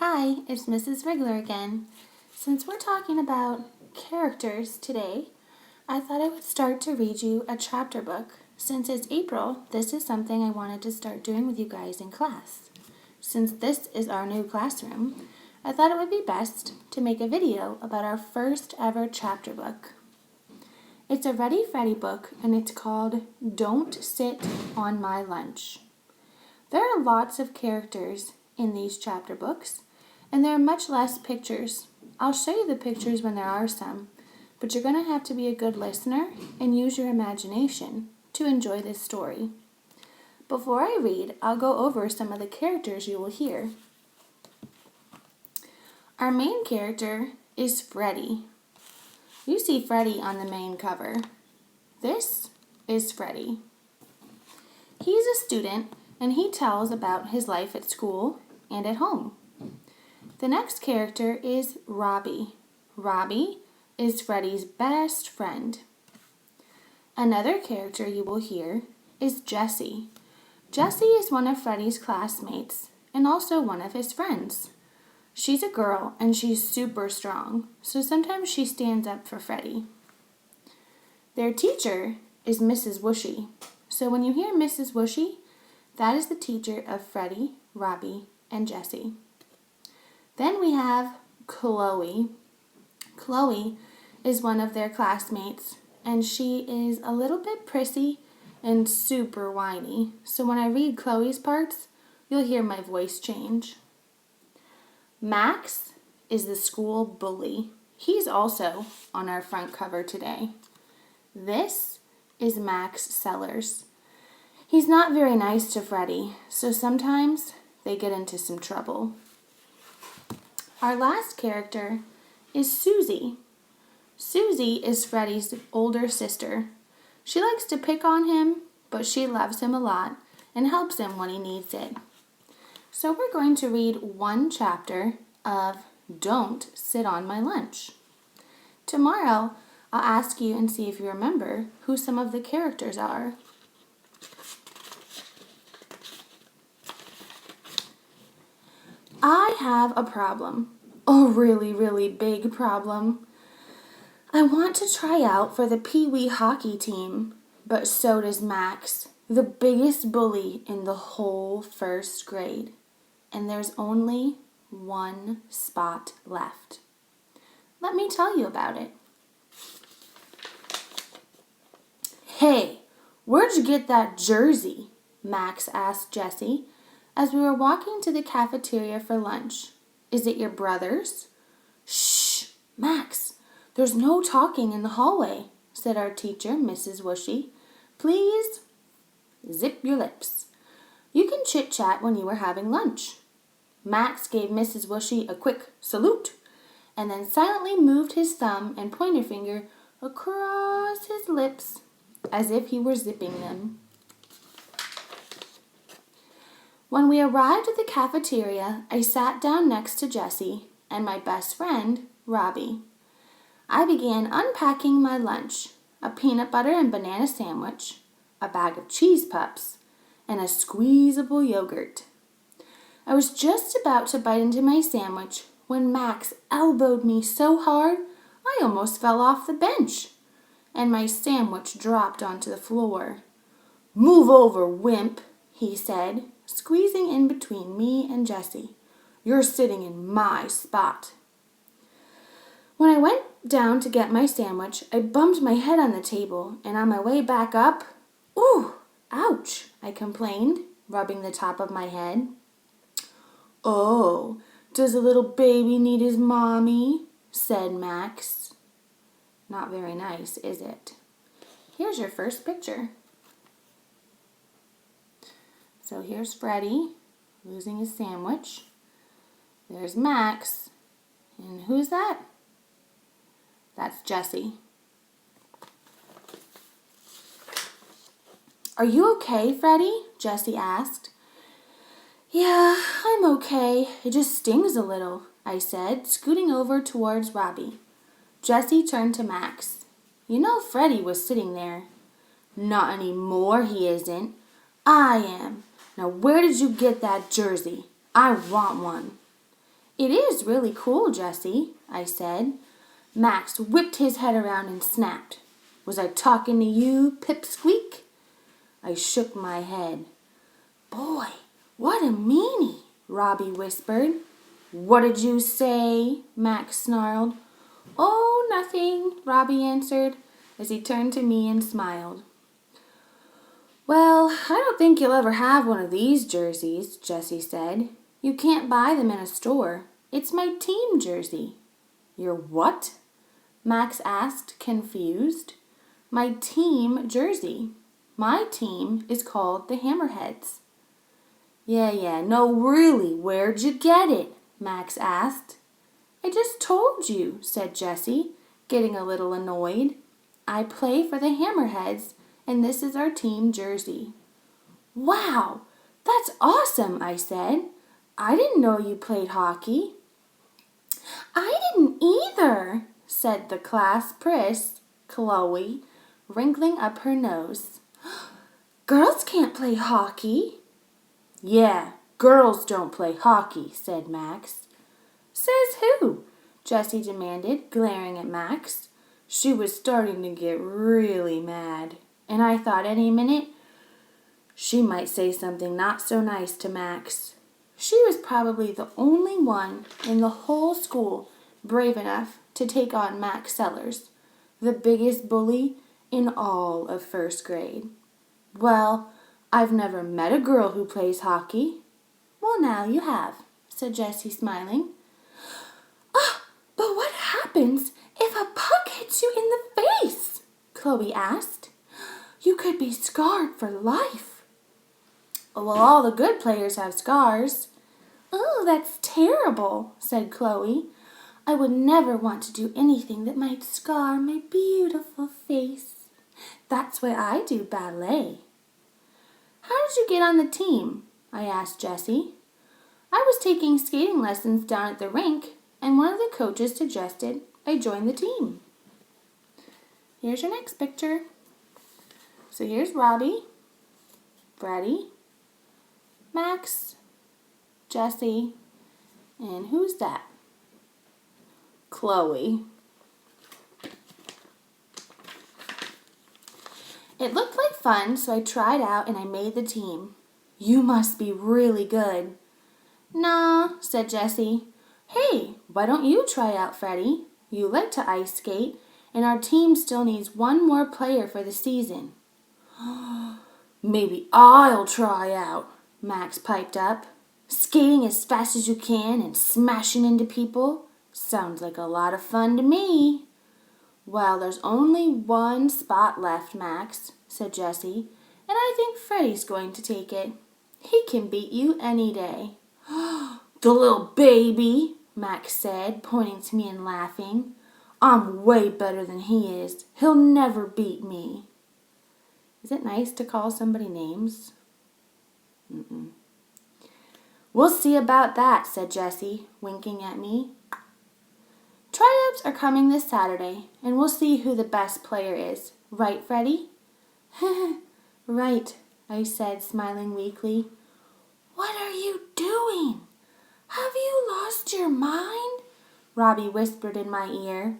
Hi, it's Mrs. Wriggler again. Since we're talking about characters today, I thought I would start to read you a chapter book. Since it's April, this is something I wanted to start doing with you guys in class. Since this is our new classroom, I thought it would be best to make a video about our first ever chapter book. It's a Ready Freddy book and it's called Don't Sit on My Lunch. There are lots of characters in these chapter books, and there are much less pictures. I'll show you the pictures when there are some, but you're going to have to be a good listener and use your imagination to enjoy this story. Before I read, I'll go over some of the characters you will hear. Our main character is Freddy. You see Freddy on the main cover. This is Freddy. He's a student and he tells about his life at school and at home. The next character is Robbie. Robbie is Freddy's best friend. Another character you will hear is Jessie. Jessie is one of Freddy's classmates and also one of his friends. She's a girl and she's super strong, so sometimes she stands up for Freddy. Their teacher is Mrs. Whooshy. So when you hear Mrs. Whooshy, that is the teacher of Freddy, Robbie, and Jessie. Then we have Chloe. Chloe is one of their classmates, and she is a little bit prissy and super whiny. So when I read Chloe's parts, you'll hear my voice change. Max is the school bully. He's also on our front cover today. This is Max Sellers. He's not very nice to Freddy, so sometimes they get into some trouble. Our last character is Susie. Susie is Freddy's older sister. She likes to pick on him, but she loves him a lot and helps him when he needs it. So we're going to read one chapter of Don't Sit on My Lunch. Tomorrow, I'll ask you and see if you remember who some of the characters are. I have a problem, a really, really big problem. I want to try out for the Pee Wee hockey team, but so does Max, the biggest bully in the whole first grade. And there's only one spot left. Let me tell you about it. Hey, where'd you get that jersey? Max asked Jessie as we were walking to the cafeteria for lunch. Is it your brother's? Shh, Max, there's no talking in the hallway, said our teacher, Mrs. Whooshy. Please zip your lips. You can chit-chat when you are having lunch. Max gave Mrs. Whooshy a quick salute and then silently moved his thumb and pointer finger across his lips as if he were zipping them. When we arrived at the cafeteria, I sat down next to Jessie and my best friend, Robbie. I began unpacking my lunch, a peanut butter and banana sandwich, a bag of cheese puffs, and a squeezable yogurt. I was just about to bite into my sandwich when Max elbowed me so hard I almost fell off the bench, and my sandwich dropped onto the floor. Move over, wimp, he said, squeezing in between me and Jessie. You're sitting in my spot. When I went down to get my sandwich, I bumped my head on the table, and on my way back up, ooh, ouch, I complained, rubbing the top of my head. Oh, does a little baby need his mommy? Said Max. Not very nice, is it? Here's your first picture. So here's Freddy losing his sandwich. There's Max. And who's that? That's Jessie. Are you okay, Freddy? Jessie asked. Yeah, I'm okay. It just stings a little, I said, scooting over towards Robbie. Jessie turned to Max. You know Freddy was sitting there. Not anymore, he isn't. I am. Now where did you get that jersey? I want one. It is really cool, Jessie, I said. Max whipped his head around and snapped. Was I talking to you, Pipsqueak? I shook my head. Boy, what a meanie, Robbie whispered. What did you say? Max snarled. Oh, nothing, Robbie answered as he turned to me and smiled. Well, I don't think you'll ever have one of these jerseys, Jessie said. You can't buy them in a store. It's my team jersey. Your what? Max asked, confused. My team jersey. My team is called the Hammerheads. Yeah, no, really, where'd you get it? Max asked. I just told you, said Jessie, getting a little annoyed. I play for the Hammerheads, and this is our team jersey. Wow, that's awesome, I said. I didn't know you played hockey. I didn't either, said the class priss, Chloe, wrinkling up her nose. Girls can't play hockey. Yeah, girls don't play hockey, said Max. Says who? Jessie demanded, glaring at Max. She was starting to get really mad, and I thought any minute she might say something not so nice to Max. She was probably the only one in the whole school brave enough to take on Max Sellers, the biggest bully in all of first grade. Well, I've never met a girl who plays hockey. Well, now you have, said Jessie, smiling. But what happens if a puck hits you in the face? Chloe asked. You could be scarred for life. Well, all the good players have scars. Oh, that's terrible, said Chloe. I would never want to do anything that might scar my beautiful face. That's why I do ballet. How did you get on the team? I asked Jessie. I was taking skating lessons down at the rink, and one of the coaches suggested I join the team. Here's your next picture. So here's Robbie, Freddie, Max, Jessie, and who's that? Chloe. It looked like fun, so I tried out and I made the team. You must be really good. Nah, said Jessie. Hey, why don't you try out, Freddie? You like to ice skate, and our team still needs one more player for the season. Maybe I'll try out, Max piped up. Skating as fast as you can and smashing into people sounds like a lot of fun to me. Well, there's only one spot left, Max, said Jessie, and I think Freddie's going to take it. He can beat you any day. The little baby, Max said, pointing to me and laughing. I'm way better than he is. He'll never beat me. Is it nice to call somebody names? We'll see about that, said Jessie, winking at me. Tryouts are coming this Saturday, and we'll see who the best player is. Right, Freddie? Right, I said, smiling weakly. What are you doing? Have you lost your mind? Robbie whispered in my ear.